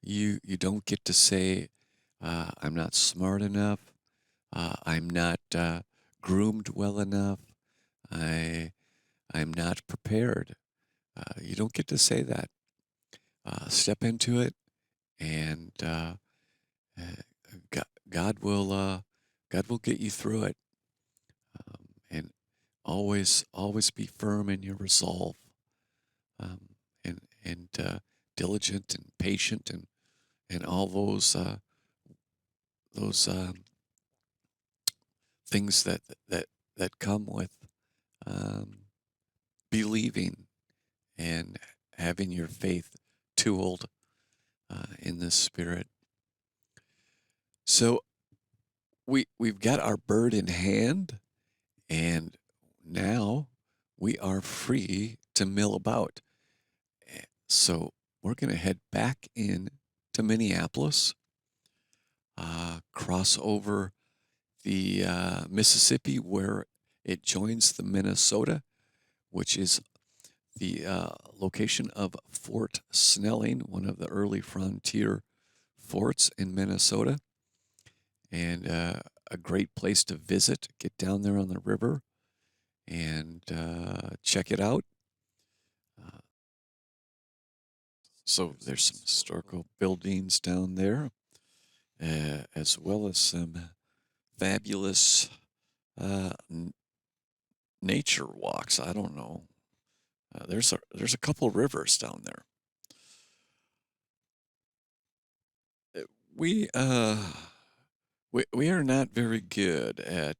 You don't get to say, I'm not smart enough. I'm not groomed well enough. I I'm not prepared. You don't get to say that. Step into it, and uh, God will get you through it. And always be firm in your resolve, um, and diligent and patient and all those things that that come with um, believing and having your faith tooled in the Spirit. So we've got our bird in hand, and now we are free to mill about. So we're going to head back in to Minneapolis, cross over the Mississippi where it joins the Minnesota, which is the location of Fort Snelling, one of the early frontier forts in Minnesota, and a great place to visit. Get down there on the river and check it out. Uh, so there's some historical buildings down there, as well as some fabulous uh, nature walks. I don't know. There's a couple rivers down there. Uh, We uh we are not very good at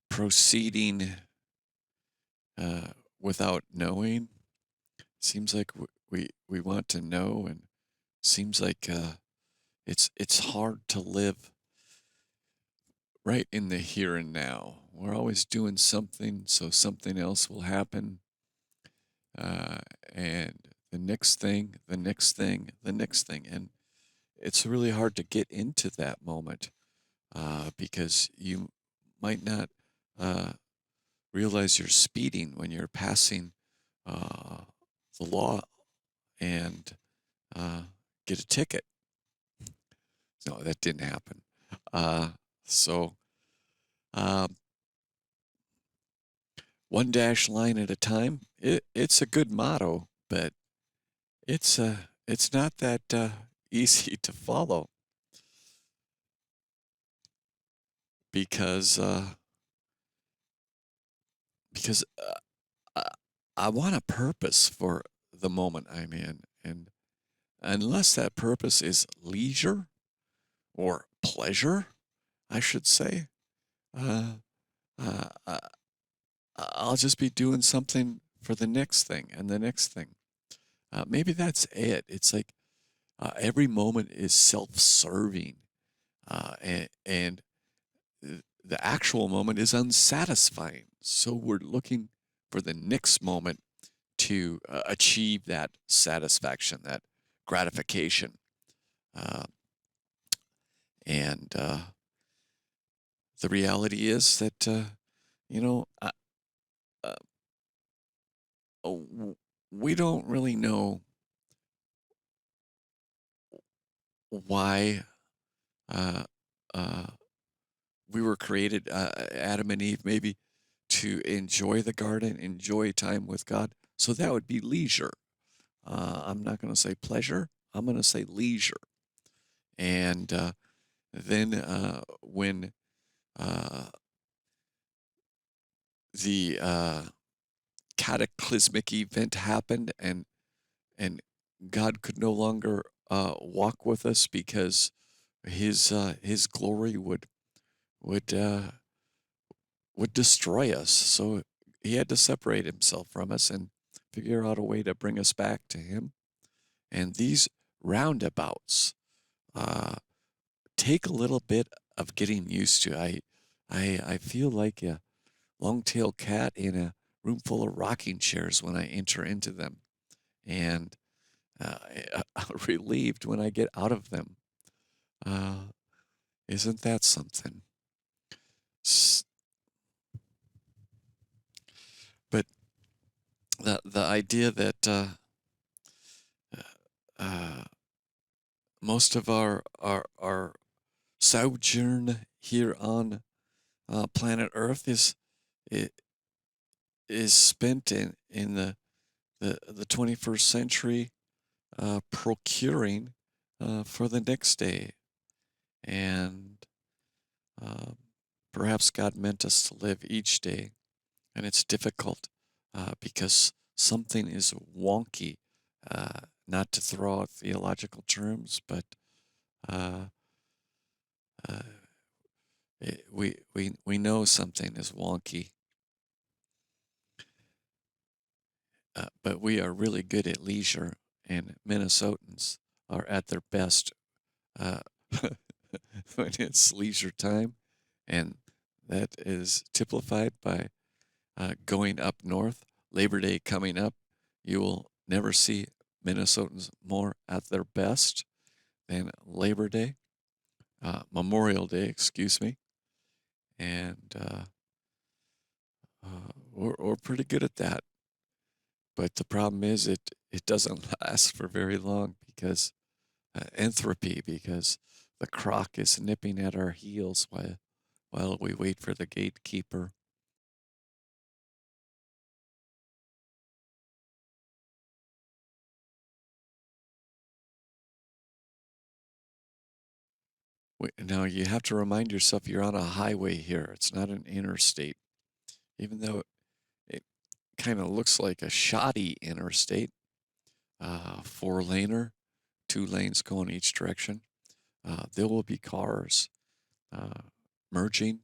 proceeding uh, without knowing. Seems like we want to know, and seems like it's hard to live right in the here and now. We're always doing something so something else will happen, uh, and the next thing, the next thing, the next thing, and it's really hard to get into that moment because you might not uh, realize you're speeding when you're passing uh, the law and uh, get a ticket. No, that didn't happen. Uh, so um, one dash line at a time. It's a good motto, but it's not that easy to follow because because I, I want a purpose for the moment I'm in, and unless that purpose is leisure or pleasure, I should say, uh, uh, uh, I'll just be doing something for the next thing and the next thing. Maybe that's it. It's like every moment is self-serving, and the actual moment is unsatisfying. So we're looking for the next moment to achieve that satisfaction, that gratification. Uh, and the reality is that, you know, uh, we don't really know why uh, uh, we were created, Adam and Eve, maybe to enjoy the garden, enjoy time with God. So that would be leisure. I'm not going to say pleasure. I'm going to say leisure. And then when uh, the cataclysmic event happened and God could no longer walk with us because his glory would uh, would destroy us. So he had to separate himself from us and figure out a way to bring us back to him. And these roundabouts uh, take a little bit of getting used to. I feel like a long-tailed cat in a room full of rocking chairs when I enter into them, and relieved when I get out of them. Uh, isn't that something? But the idea that most of our sojourn here on planet Earth i- is spent in the 21st century, procuring for the next day. And uh, perhaps God meant us to live each day, and it's difficult because something is wonky. Not to throw out theological terms, but uh, uh, we know something is wonky, but we are really good at leisure, and Minnesotans are at their best uh, when it's leisure time, and that is typified by going up north. Labor Day coming up, you will never see Minnesotans more at their best than Labor Day, Memorial Day, excuse me, and we're pretty good at that. But the problem is it doesn't last for very long because entropy, because the croc is nipping at our heels while we wait for the gatekeeper. Now you have to remind yourself you're on a highway here. It's not an interstate, even though it kind of looks like a shoddy interstate. Four laner, two lanes going each direction. There will be cars uh, merging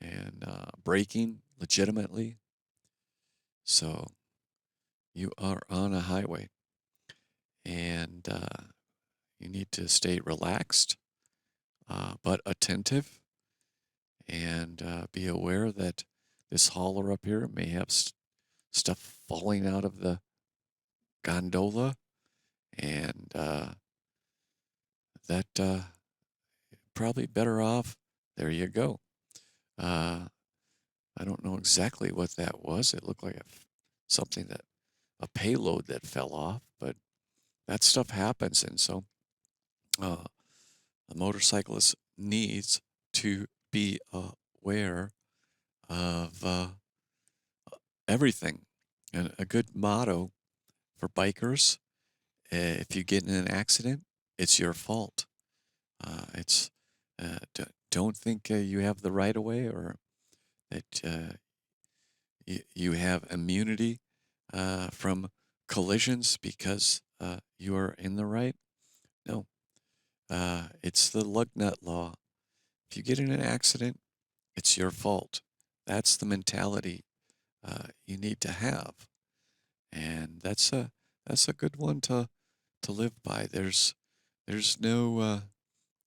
and braking legitimately. So you are on a highway, and you need to stay relaxed but attentive, and be aware that this hauler up here may have stuff falling out of the gondola, and that probably better off. There you go. Uh, I don't know exactly what that was. It looked like something that a payload that fell off, but that stuff happens, and so uh, the motorcyclist needs to be aware of everything. And a good motto for bikers: if you get in an accident, it's your fault. It's don't think you have the right of way, or that you have immunity from collisions because you are in the right. No, it's the lug nut law. If you get in an accident, it's your fault. That's the mentality you need to have, and that's a good one to live by. There's no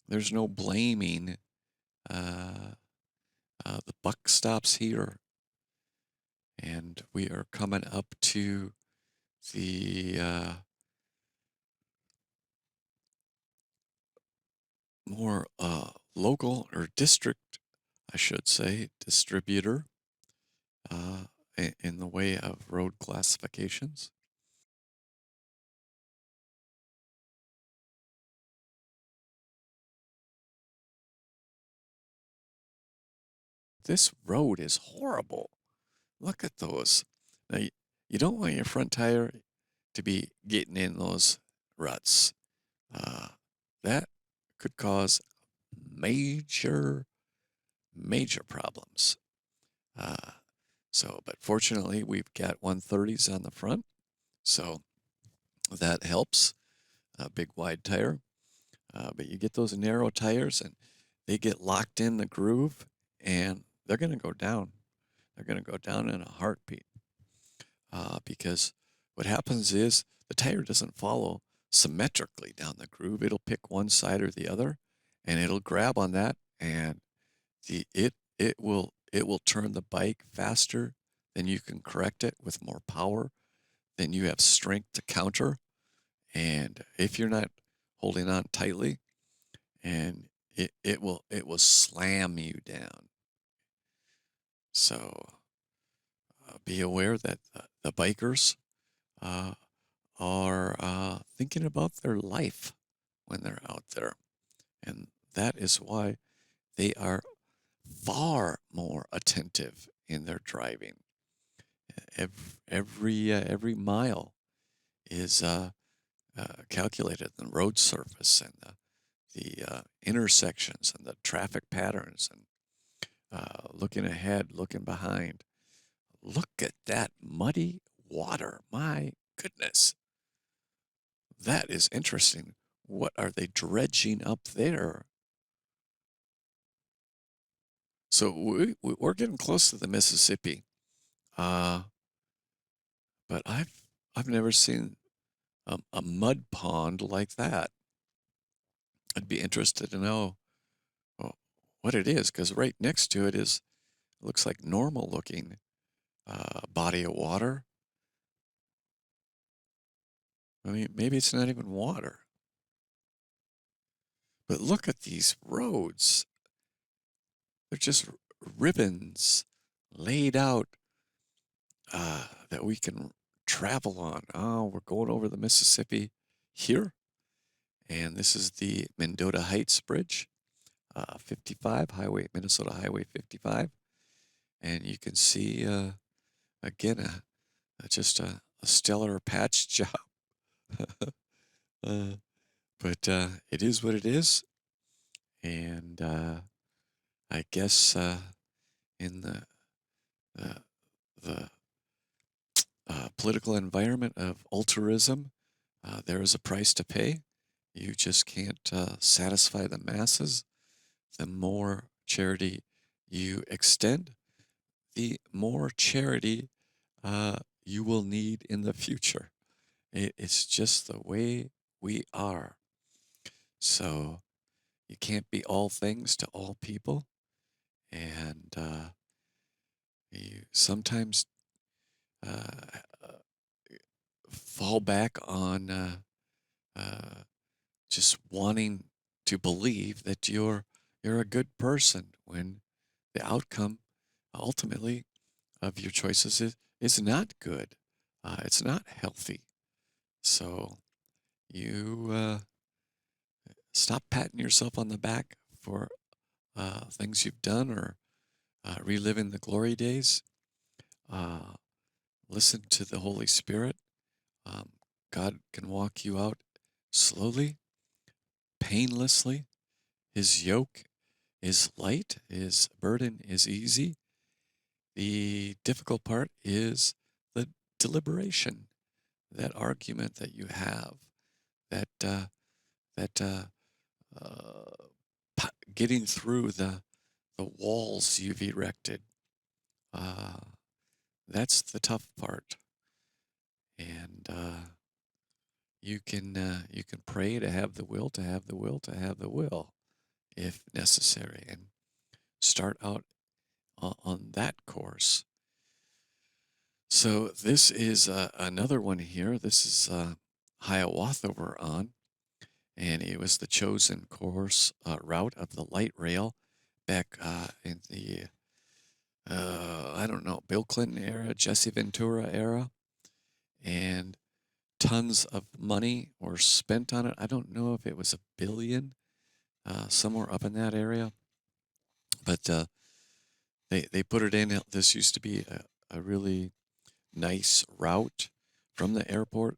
there's no blaming. Uh, the buck stops here, and we are coming up to the more local or district, I should say, distributor uh, in the way of road classifications. This road is horrible. Look at those. Now, you don't want your front tire to be getting in those ruts. Uh, that could cause major, major problems. Uh, but fortunately, we've got 130s on the front, so that helps. A big wide tire. But you get those narrow tires and they get locked in the groove, and they're going to go down. They're going to go down in a heartbeat because what happens is the tire doesn't follow symmetrically down the groove. It'll pick one side or the other, and it'll grab on that, and it will turn the bike faster than you can correct it with more power than you have strength to counter. And if you're not holding on tightly, and it will slam you down. So be aware that the bikers uh, are thinking about their life when they're out there. And that is why they are far more attentive in their driving. Every mile is calculated, the road surface and the intersections and the traffic patterns and looking ahead, looking behind. Look at that muddy water. My goodness. That is interesting. What are they dredging up there? So we're getting close to the Mississippi, uh, but I've never seen a mud pond like that. I'd be interested to know uh, what it is, because right next to it is looks like normal looking body of water. I mean, maybe it's not even water. But look at these roads. They're just ribbons laid out that we can travel on. Oh, we're going over the Mississippi here. And this is the Mendota Heights Bridge, 55, Minnesota Highway 55. And you can see, again, just a stellar patch job. uh, but it is what it is. And I guess in uh, the political environment of altruism, there is a price to pay. You just can't satisfy the masses. The more charity you extend, the more charity you will need in the future. It's just the way we are. So you can't be all things to all people. And you sometimes uh, fall back on just wanting to believe that you're a good person when the outcome ultimately of your choices is not good. It's not healthy. So you stop patting yourself on the back for things you've done or reliving the glory days. Uh, Listen to the Holy Spirit. Um, God can walk you out slowly, painlessly. His yoke is light, his burden is easy. The difficult part is the deliberation, that argument that you have, that getting through the walls you've erected. Uh, that's the tough part, and you can pray to have the will, to have the will, to have the will, if necessary, and start out on that course. So this is another one here. This is Hiawatha we're on, and it was the chosen course route of the light rail back in the I don't know, Bill Clinton era, Jesse Ventura era, and tons of money were spent on it. I don't know if it was $1 billion, somewhere up in that area, but they put it in. This used to be a really nice route from the airport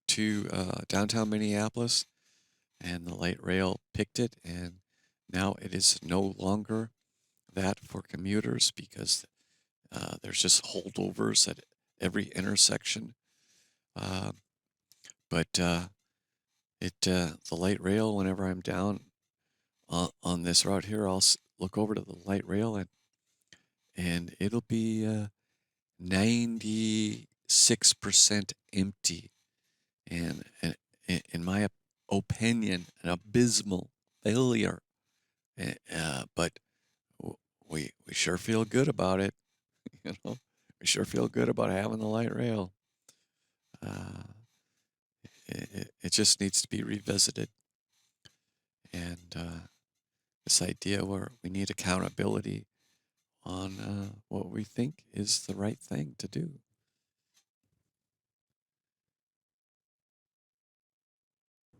to downtown Minneapolis, and the light rail picked it, and now it is no longer that for commuters because there's just holdovers at every intersection. Uh, but the light rail, whenever I'm down on this route here, I'll look over to the light rail and it'll be 96% empty, and in my opinion, an abysmal failure. But we sure feel good about it, you know. We sure feel good about having the light rail. Uh, it just needs to be revisited, and this idea where we need accountability on what we think is the right thing to do.